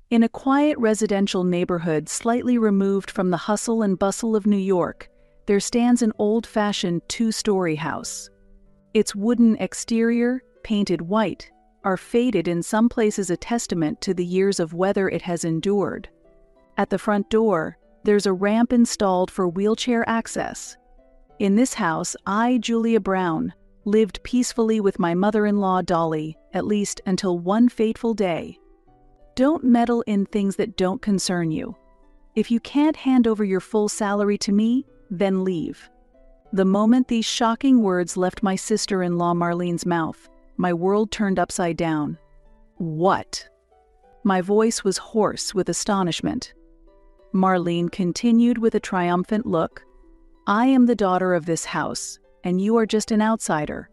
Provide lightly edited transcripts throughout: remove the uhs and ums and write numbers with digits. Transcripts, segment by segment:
In a quiet residential neighborhood slightly removed from the hustle and bustle of New York, there stands an old-fashioned two-story house. Its wooden exterior, painted white, are faded in some places a testament to the years of weather it has endured. At the front door, there's a ramp installed for wheelchair access. In this house, I, Julia Brown, lived peacefully with my mother-in-law Dolly, at least until one fateful day. Don't meddle in things that don't concern you. If you can't hand over your full salary to me, then leave. The moment these shocking words left my sister-in-law Marlene's mouth, my world turned upside down. What? My voice was hoarse with astonishment. Marlene continued with a triumphant look. I am the daughter of this house, and you are just an outsider.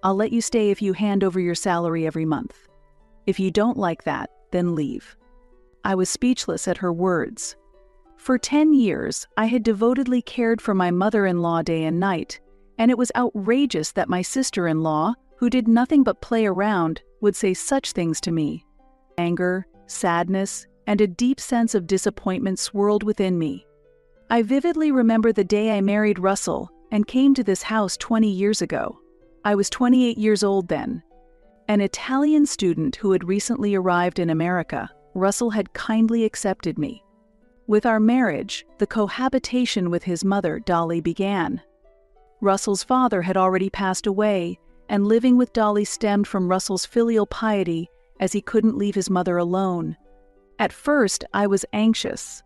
I'll let you stay if you hand over your salary every month. If you don't like that, then leave. I was speechless at her words. For 10 years, I had devotedly cared for my mother-in-law day and night, and it was outrageous that my sister-in-law, who did nothing but play around, would say such things to me. Anger, sadness, and a deep sense of disappointment swirled within me. I vividly remember the day I married Russell and came to this house 20 years ago. I was 28 years old then. An Italian student who had recently arrived in America, Russell had kindly accepted me. With our marriage, the cohabitation with his mother, Dolly, began. Russell's father had already passed away, and living with Dolly stemmed from Russell's filial piety, as he couldn't leave his mother alone. At first, I was anxious.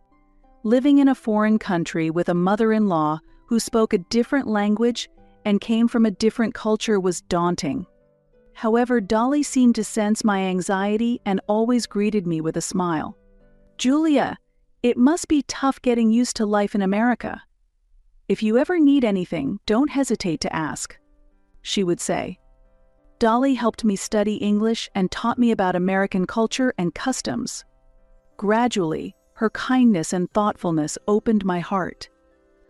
Living in a foreign country with a mother-in-law who spoke a different language and came from a different culture was daunting. However, Dolly seemed to sense my anxiety and always greeted me with a smile. "Julia, it must be tough getting used to life in America. If you ever need anything, don't hesitate to ask," she would say. Dolly helped me study English and taught me about American culture and customs. Gradually, her kindness and thoughtfulness opened my heart.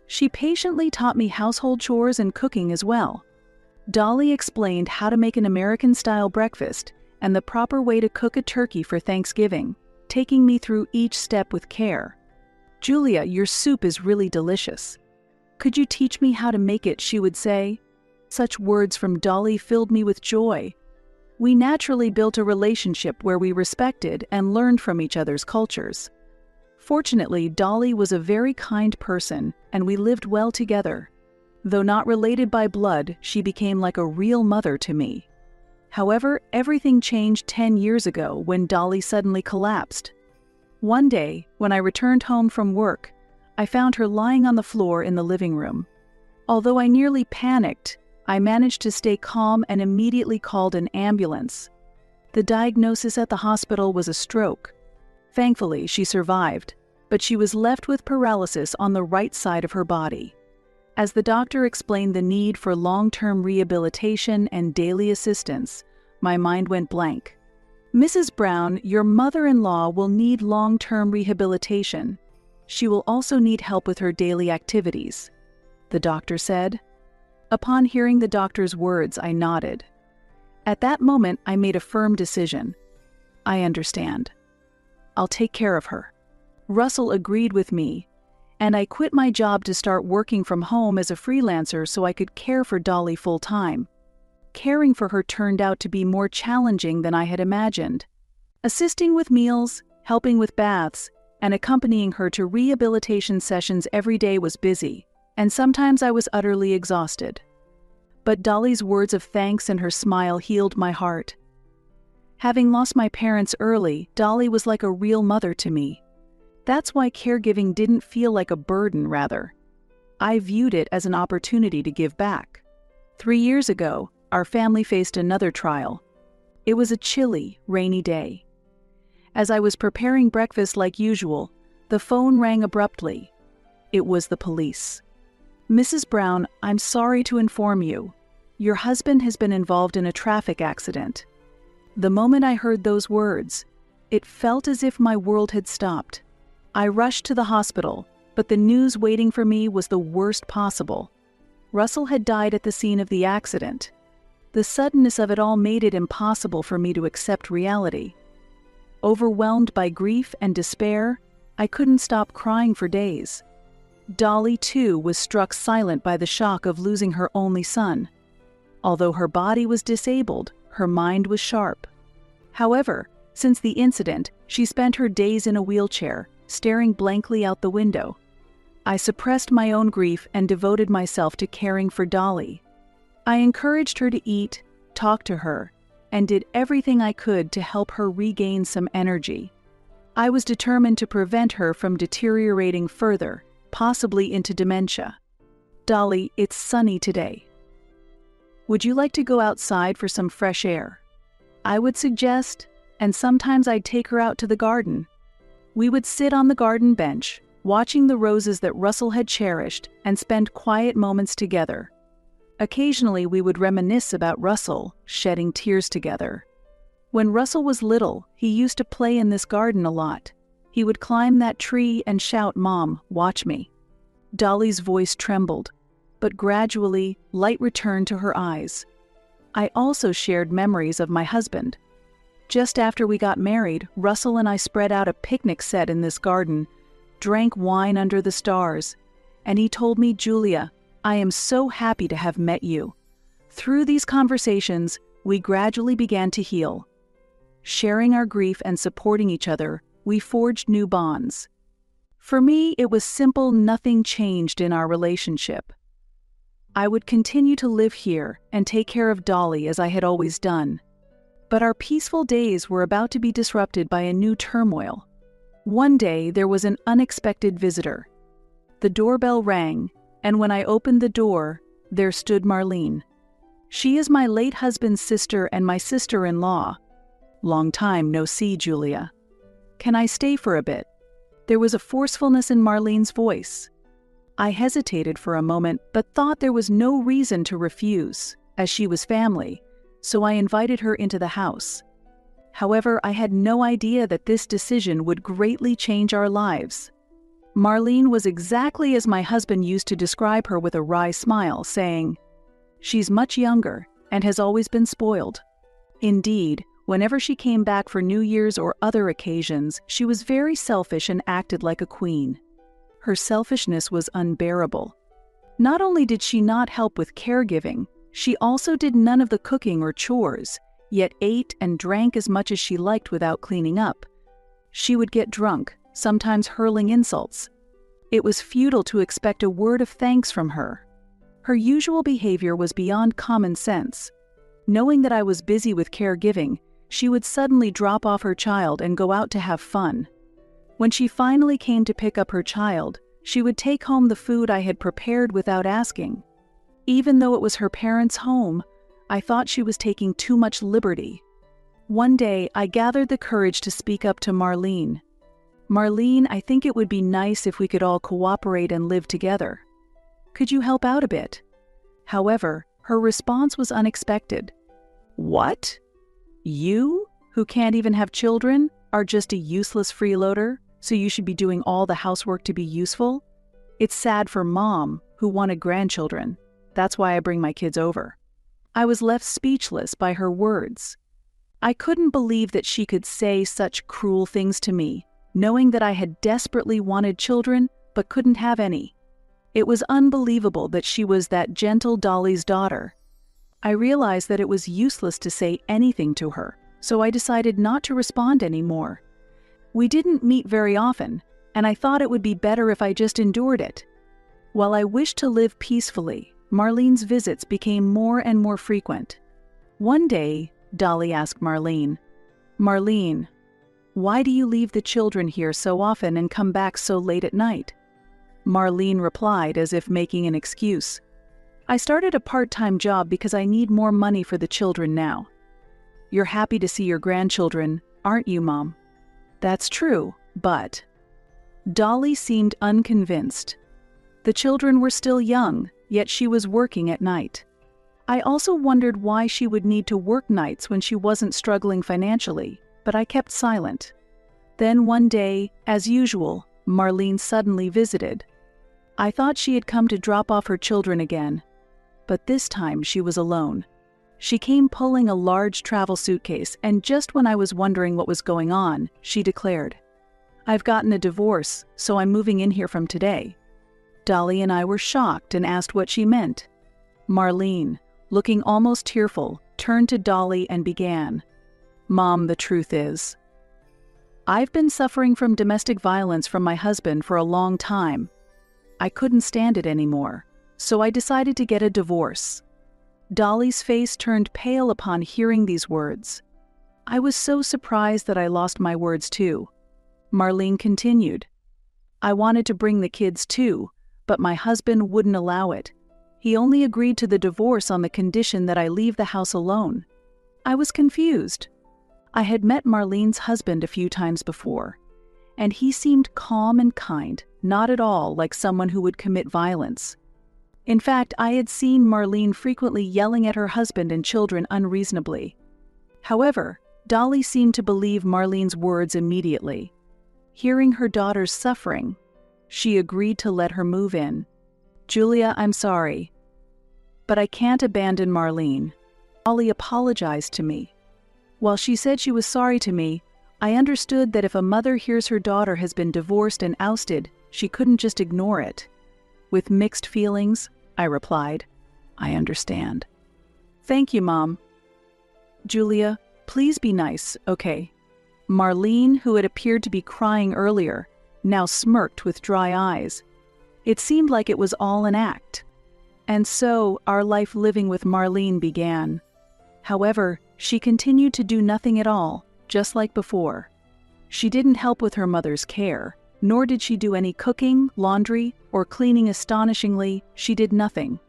She patiently taught me household chores and cooking as well. Dolly explained how to make an American-style breakfast and the proper way to cook a turkey for Thanksgiving, taking me through each step with care. "Julia, your soup is really delicious. Could you teach me how to make it?" she would say. Such words from Dolly filled me with joy. We naturally built a relationship where we respected and learned from each other's cultures. Fortunately, Dolly was a very kind person, and we lived well together. Though not related by blood, she became like a real mother to me. However, everything changed 10 years ago when Dolly suddenly collapsed. One day, when I returned home from work, I found her lying on the floor in the living room. Although I nearly panicked, I managed to stay calm and immediately called an ambulance. The diagnosis at the hospital was a stroke. Thankfully, she survived, but she was left with paralysis on the right side of her body. As the doctor explained the need for long-term rehabilitation and daily assistance, my mind went blank. "Mrs. Brown, your mother-in-law will need long-term rehabilitation. She will also need help with her daily activities," the doctor said. Upon hearing the doctor's words, I nodded. At that moment, I made a firm decision. "I understand. I'll take care of her." Russell agreed with me, and I quit my job to start working from home as a freelancer so I could care for Dolly full-time. Caring for her turned out to be more challenging than I had imagined. Assisting with meals, helping with baths, and accompanying her to rehabilitation sessions every day was busy, and sometimes I was utterly exhausted. But Dolly's words of thanks and her smile healed my heart. Having lost my parents early, Dolly was like a real mother to me. That's why caregiving didn't feel like a burden, rather. I viewed it as an opportunity to give back. 3 years ago, our family faced another trial. It was a chilly, rainy day. As I was preparing breakfast like usual, the phone rang abruptly. It was the police. "Mrs. Brown, I'm sorry to inform you. Your husband has been involved in a traffic accident." The moment I heard those words, it felt as if my world had stopped. I rushed to the hospital, but the news waiting for me was the worst possible. Russell had died at the scene of the accident. The suddenness of it all made it impossible for me to accept reality. Overwhelmed by grief and despair, I couldn't stop crying for days. Dolly, too, was struck silent by the shock of losing her only son. Although her body was disabled, her mind was sharp. However, since the incident, she spent her days in a wheelchair, staring blankly out the window. I suppressed my own grief and devoted myself to caring for Dolly. I encouraged her to eat, talked to her, and did everything I could to help her regain some energy. I was determined to prevent her from deteriorating further, possibly into dementia. Dolly, it's sunny today. Would you like to go outside for some fresh air? I would suggest, and sometimes I'd take her out to the garden. We would sit on the garden bench, watching the roses that Russell had cherished, and spend quiet moments together. Occasionally we would reminisce about Russell, shedding tears together. When Russell was little, he used to play in this garden a lot. He would climb that tree and shout, "Mom, watch me." Dolly's voice trembled, but gradually light returned to her eyes. I also shared memories of my husband. Just after we got married, Russell and I spread out a picnic set in this garden, drank wine under the stars, and he told me, "Julia, I am so happy to have met you." Through these conversations, we gradually began to heal. Sharing our grief and supporting each other, we forged new bonds. For me, it was simple, nothing changed in our relationship. I would continue to live here and take care of Dolly as I had always done. But our peaceful days were about to be disrupted by a new turmoil. One day, there was an unexpected visitor. The doorbell rang, and when I opened the door, there stood Marlene. She is my late husband's sister and my sister-in-law. Long time no see, Julia. Can I stay for a bit? There was a forcefulness in Marlene's voice. I hesitated for a moment, but thought there was no reason to refuse, as she was family, so I invited her into the house. However, I had no idea that this decision would greatly change our lives. Marlene was exactly as my husband used to describe her, with a wry smile, saying, "She's much younger and has always been spoiled." Indeed, whenever she came back for New Year's or other occasions, she was very selfish and acted like a queen. Her selfishness was unbearable. Not only did she not help with caregiving, she also did none of the cooking or chores, yet ate and drank as much as she liked without cleaning up. She would get drunk, sometimes hurling insults. It was futile to expect a word of thanks from her. Her usual behavior was beyond common sense. Knowing that I was busy with caregiving, she would suddenly drop off her child and go out to have fun. When she finally came to pick up her child, she would take home the food I had prepared without asking. Even though it was her parents' home, I thought she was taking too much liberty. One day, I gathered the courage to speak up to Marlene. "Marlene, I think it would be nice if we could all cooperate and live together. Could you help out a bit?" However, her response was unexpected. "What? You, who can't even have children, are just a useless freeloader, so you should be doing all the housework to be useful? It's sad for Mom, who wanted grandchildren. That's why I bring my kids over." I was left speechless by her words. I couldn't believe that she could say such cruel things to me, knowing that I had desperately wanted children but couldn't have any. It was unbelievable that she was that gentle Dolly's daughter. I realized that it was useless to say anything to her, so I decided not to respond anymore. We didn't meet very often, and I thought it would be better if I just endured it. While I wished to live peacefully, Marlene's visits became more and more frequent. One day, Dolly asked Marlene, "Marlene, why do you leave the children here so often and come back so late at night?" Marlene replied as if making an excuse, "I started a part-time job because I need more money for the children now." "You're happy to see your grandchildren, aren't you, Mom?" "That's true, but..." Dolly seemed unconvinced. The children were still young, yet she was working at night. I also wondered why she would need to work nights when she wasn't struggling financially, but I kept silent. Then one day, as usual, Marlene suddenly visited. I thought she had come to drop off her children again, but this time she was alone. She came pulling a large travel suitcase, and just when I was wondering what was going on, she declared, "I've gotten a divorce, so I'm moving in here from today." Dolly and I were shocked and asked what she meant. Marlene, looking almost tearful, turned to Dolly and began, "Mom, the truth is, I've been suffering from domestic violence from my husband for a long time. I couldn't stand it anymore, so I decided to get a divorce." Dolly's face turned pale upon hearing these words. I was so surprised that I lost my words too. Marlene continued, "I wanted to bring the kids too, but my husband wouldn't allow it. He only agreed to the divorce on the condition that I leave the house alone." I was confused. I had met Marlene's husband a few times before, and he seemed calm and kind, not at all like someone who would commit violence. In fact, I had seen Marlene frequently yelling at her husband and children unreasonably. However, Dolly seemed to believe Marlene's words immediately. Hearing her daughter's suffering, she agreed to let her move in. "Julia, I'm sorry, but I can't abandon Marlene." Dolly apologized to me. While she said she was sorry to me, I understood that if a mother hears her daughter has been divorced and ousted, she couldn't just ignore it. With mixed feelings, I replied, "I understand." "Thank you, Mom." "Julia, please be nice, okay?" Marlene, who had appeared to be crying earlier, now smirked with dry eyes. It seemed like it was all an act. And so our life living with Marlene began. However, she continued to do nothing at all, just like before. She didn't help with her mother's care, nor did she do any cooking, laundry, or cleaning. Astonishingly, she did nothing.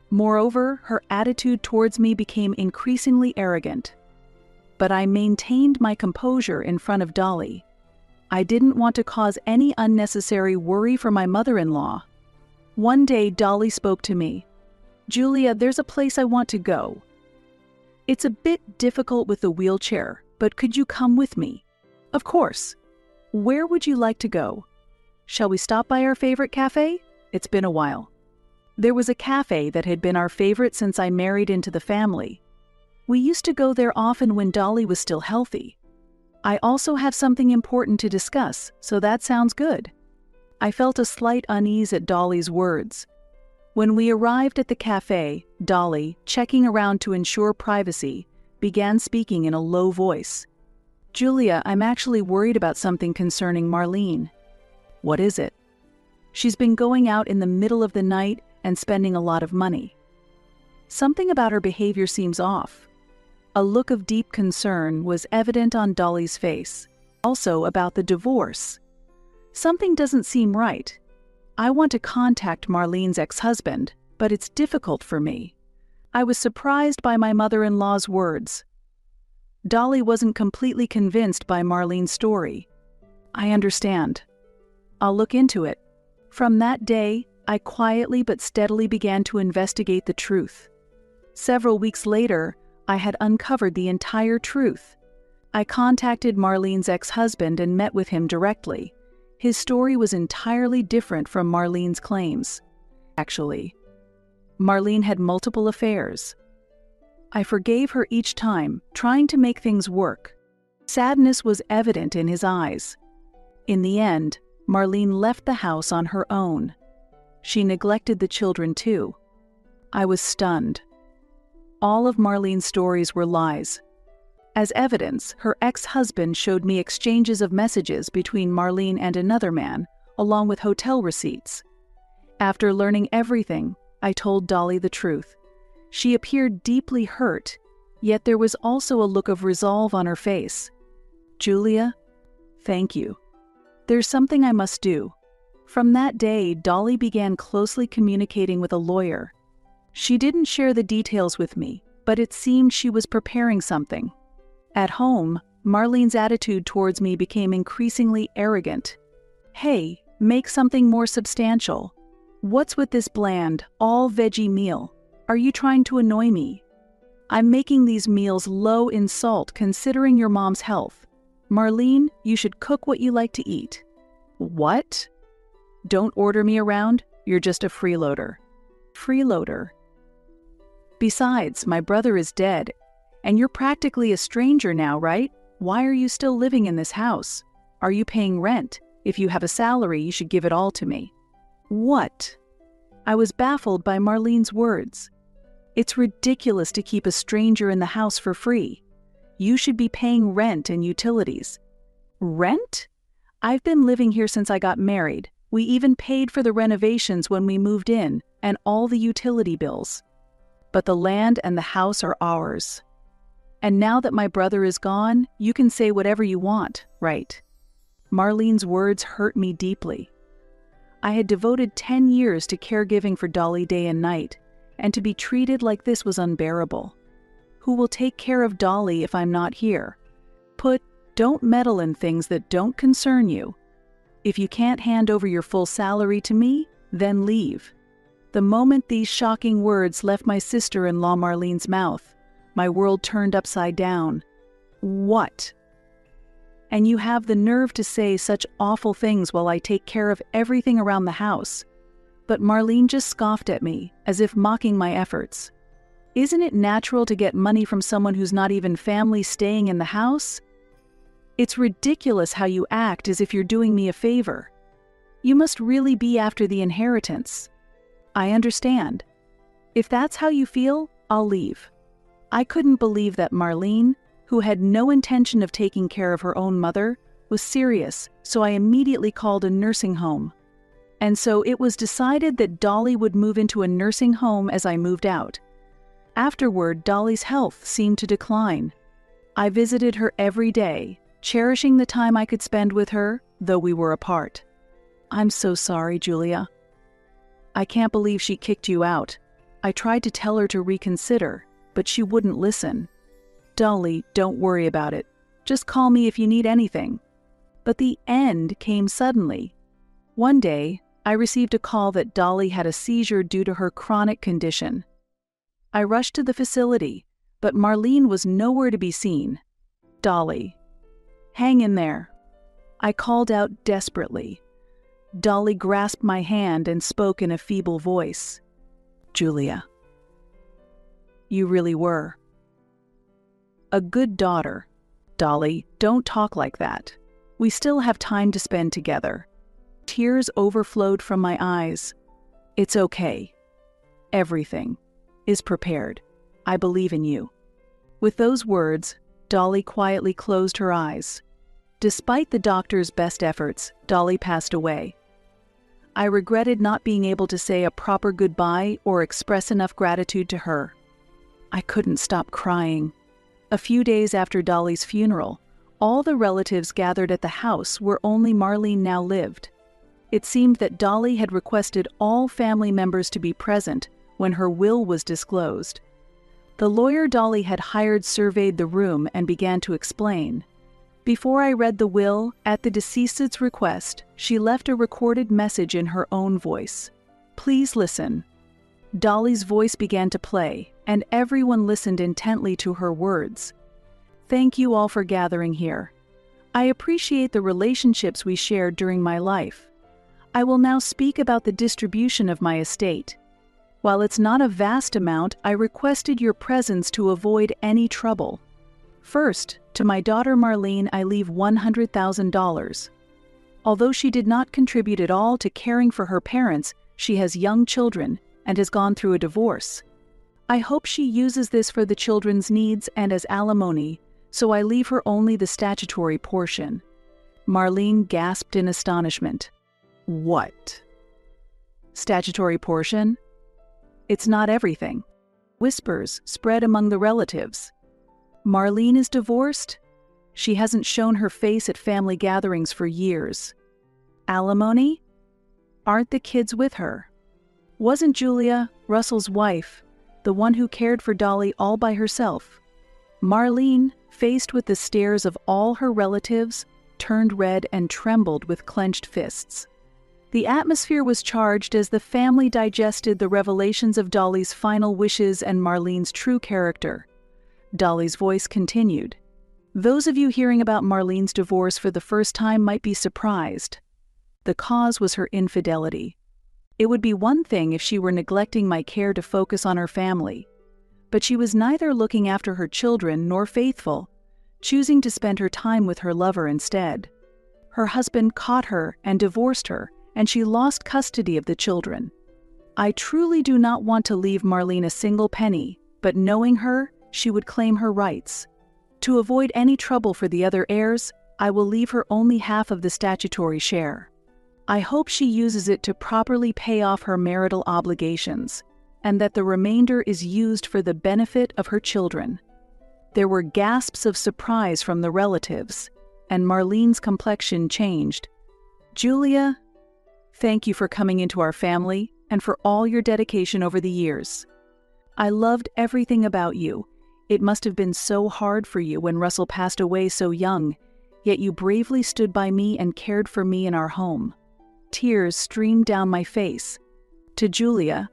Moreover, her attitude towards me became increasingly arrogant. But I maintained my composure in front of Dolly. I didn't want to cause any unnecessary worry for my mother-in-law. One day, Dolly spoke to me. "Julia, there's a place I want to go. It's a bit difficult with the wheelchair, but could you come with me?" "Of course. Where would you like to go? Shall we stop by our favorite cafe? It's been a while." There was a cafe that had been our favorite since I married into the family. We used to go there often when Dolly was still healthy. "I also have something important to discuss, so that sounds good." I felt a slight unease at Dolly's words. When we arrived at the cafe, Dolly, checking around to ensure privacy, began speaking in a low voice. "Julia, I'm actually worried about something concerning Marlene." "What is it?" "She's been going out in the middle of the night and spending a lot of money. Something about her behavior seems off." A look of deep concern was evident on Dolly's face. "Also about the divorce. Something doesn't seem right. I want to contact Marlene's ex-husband, but it's difficult for me." I was surprised by my mother-in-law's words. Dolly wasn't completely convinced by Marlene's story. "I understand. I'll look into it." From that day, I quietly but steadily began to investigate the truth. Several weeks later, I had uncovered the entire truth. I contacted Marlene's ex-husband and met with him directly. His story was entirely different from Marlene's claims. Actually, Marlene had multiple affairs. I forgave her each time, trying to make things work. Sadness was evident in his eyes. In the end, Marlene left the house on her own. She neglected the children too. I was stunned. All of Marlene's stories were lies. As evidence, her ex-husband showed me exchanges of messages between Marlene and another man, along with hotel receipts. After learning everything, I told Dolly the truth. She appeared deeply hurt, yet there was also a look of resolve on her face. "Julia, thank you. There's something I must do." From that day, Dolly began closely communicating with a lawyer. She didn't share the details with me, but it seemed she was preparing something. At home, Marlene's attitude towards me became increasingly arrogant. "Hey, make something more substantial. What's with this bland, all-veggie meal? Are you trying to annoy me? I'm making these meals low in salt considering your mom's health. Marlene, you should cook what you like to eat." "What? Don't order me around, you're just a freeloader." Freeloader. Besides, my brother is dead, and you're practically a stranger now, right? Why are you still living in this house? Are you paying rent? If you have a salary, you should give it all to me." What? I was baffled by Marlene's words. It's ridiculous to keep a stranger in the house for free. You should be paying rent and utilities. Rent? I've been living here since I got married. We even paid for the renovations when we moved in, and all the utility bills. But the land and the house are ours. And now that my brother is gone, you can say whatever you want, right? Marlene's words hurt me deeply. I had devoted 10 years to caregiving for Dolly day and night, and to be treated like this was unbearable. Who will take care of Dolly if I'm not here? Don't meddle in things that don't concern you. If you can't hand over your full salary to me, then leave. The moment these shocking words left my sister-in-law Marlene's mouth, my world turned upside down. What? And you have the nerve to say such awful things while I take care of everything around the house. But Marlene just scoffed at me, as if mocking my efforts. Isn't it natural to get money from someone who's not even family staying in the house? It's ridiculous how you act as if you're doing me a favor. You must really be after the inheritance. I understand. If that's how you feel, I'll leave. I couldn't believe that Marlene, who had no intention of taking care of her own mother, was serious, so I immediately called a nursing home. And so it was decided that Dolly would move into a nursing home as I moved out. Afterward, Dolly's health seemed to decline. I visited her every day, cherishing the time I could spend with her, though we were apart. I'm so sorry, Julia. I can't believe she kicked you out. I tried to tell her to reconsider, but she wouldn't listen. Dolly, don't worry about it. Just call me if you need anything. But the end came suddenly. One day, I received a call that Dolly had a seizure due to her chronic condition. I rushed to the facility, but Marlene was nowhere to be seen. Dolly. Hang in there. I called out desperately. Dolly grasped my hand and spoke in a feeble voice. Julia. You really were. A good daughter. Dolly, don't talk like that. We still have time to spend together. Tears overflowed from my eyes. It's okay. Everything is prepared. I believe in you. With those words, Dolly quietly closed her eyes. Despite the doctor's best efforts, Dolly passed away. I regretted not being able to say a proper goodbye or express enough gratitude to her. I couldn't stop crying. A few days after Dolly's funeral, all the relatives gathered at the house where only Marlene now lived. It seemed that Dolly had requested all family members to be present when her will was disclosed. The lawyer Dolly had hired surveyed the room and began to explain. Before I read the will, at the deceased's request, she left a recorded message in her own voice. Please listen. Dolly's voice began to play, and everyone listened intently to her words. Thank you all for gathering here. I appreciate the relationships we shared during my life. I will now speak about the distribution of my estate. While it's not a vast amount, I requested your presence to avoid any trouble. First, to my daughter Marlene, I leave $100,000. Although she did not contribute at all to caring for her parents, she has young children and has gone through a divorce. I hope she uses this for the children's needs and as alimony, so I leave her only the statutory portion. Marlene gasped in astonishment. What? Statutory portion? It's not everything. Whispers spread among the relatives. Marlene is divorced? She hasn't shown her face at family gatherings for years. Alimony? Aren't the kids with her? Wasn't Julia, Russell's wife, the one who cared for Dolly all by herself? Marlene, faced with the stares of all her relatives, turned red and trembled with clenched fists. The atmosphere was charged as the family digested the revelations of Dolly's final wishes and Marlene's true character. Dolly's voice continued. Those of you hearing about Marlene's divorce for the first time might be surprised. The cause was her infidelity. It would be one thing if she were neglecting my care to focus on her family, but she was neither looking after her children nor faithful, choosing to spend her time with her lover instead. Her husband caught her and divorced her, and she lost custody of the children. I truly do not want to leave Marlene a single penny, but knowing her, she would claim her rights. To avoid any trouble for the other heirs, I will leave her only half of the statutory share. I hope she uses it to properly pay off her marital obligations, and that the remainder is used for the benefit of her children. There were gasps of surprise from the relatives, and Marlene's complexion changed. Julia, thank you for coming into our family and for all your dedication over the years. I loved everything about you. It must have been so hard for you when Russell passed away so young, yet you bravely stood by me and cared for me in our home. Tears streamed down my face. To Julia,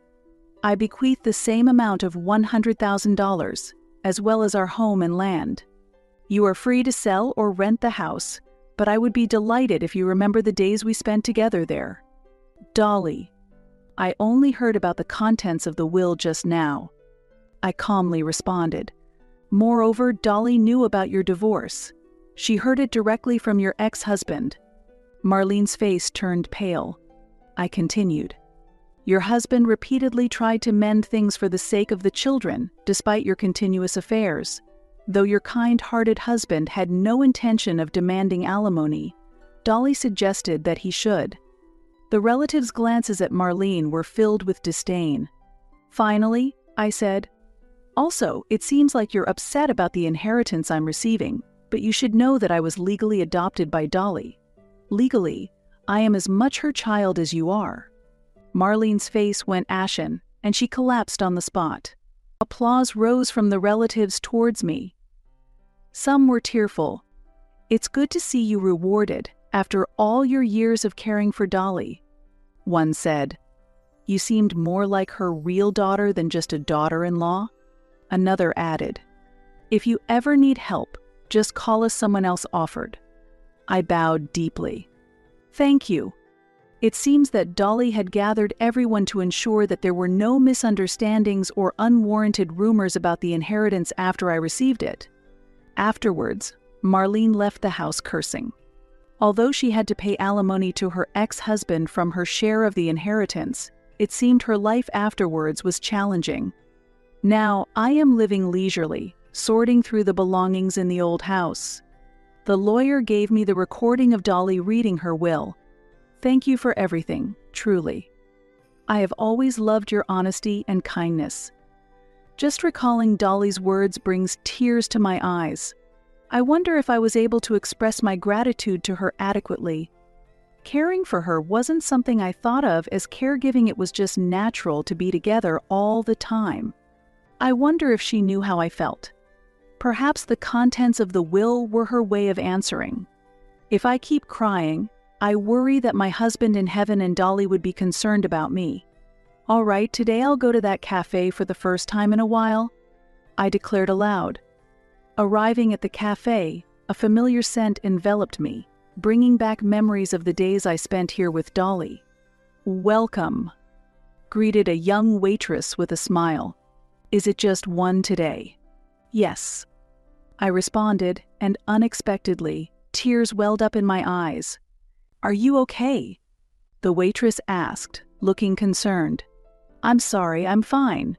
I bequeath the same amount of $100,000, as well as our home and land. You are free to sell or rent the house, but I would be delighted if you remember the days we spent together there. Dolly, I only heard about the contents of the will just now. I calmly responded. Moreover, Dolly knew about your divorce. She heard it directly from your ex-husband. Marlene's face turned pale. I continued. Your husband repeatedly tried to mend things for the sake of the children, despite your continuous affairs. Though your kind-hearted husband had no intention of demanding alimony, Dolly suggested that he should. The relatives' glances at Marlene were filled with disdain. Finally, I said, also, it seems like you're upset about the inheritance I'm receiving, but you should know that I was legally adopted by Dolly. Legally, I am as much her child as you are. Marlene's face went ashen, and she collapsed on the spot. Applause rose from the relatives towards me. Some were tearful. It's good to see you rewarded after all your years of caring for Dolly. One said, you seemed more like her real daughter than just a daughter-in-law. Another added, if you ever need help, just call us, someone else offered. I bowed deeply. Thank you. It seems that Dolly had gathered everyone to ensure that there were no misunderstandings or unwarranted rumors about the inheritance after I received it. Afterwards, Marlene left the house cursing. Although she had to pay alimony to her ex-husband from her share of the inheritance, it seemed her life afterwards was challenging. Now I am living leisurely, sorting through the belongings in the old house. The lawyer gave me the recording of Dolly reading her will. Thank you for everything, truly. I have always loved your honesty and kindness. Just recalling Dolly's words brings tears to my eyes. I wonder if I was able to express my gratitude to her adequately. Caring for her wasn't something I thought of as caregiving. It was just natural to be together all the time. I wonder if she knew how I felt. Perhaps the contents of the will were her way of answering. If I keep crying, I worry that my husband in heaven and Dolly would be concerned about me. All right, today I'll go to that cafe for the first time in a while, I declared aloud. Arriving at the cafe, a familiar scent enveloped me, bringing back memories of the days I spent here with Dolly. Welcome, greeted a young waitress with a smile. Is it just one today? Yes, I responded, and unexpectedly, tears welled up in my eyes. Are you okay? The waitress asked, looking concerned. I'm sorry, I'm fine.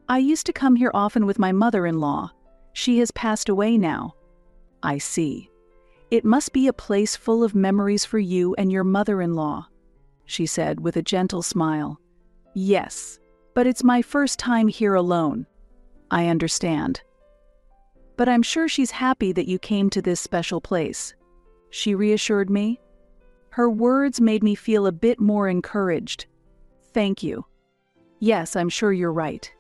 I used to come here often with my mother-in-law. She has passed away now. I see. It must be a place full of memories for you and your mother-in-law, she said with a gentle smile. Yes, but it's my first time here alone. I understand. But I'm sure she's happy that you came to this special place, she reassured me. Her words made me feel a bit more encouraged. Thank you. Yes, I'm sure you're right,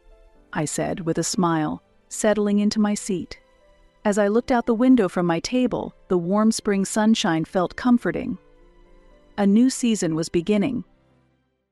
I said with a smile, settling into my seat. As I looked out the window from my table, the warm spring sunshine felt comforting. A new season was beginning.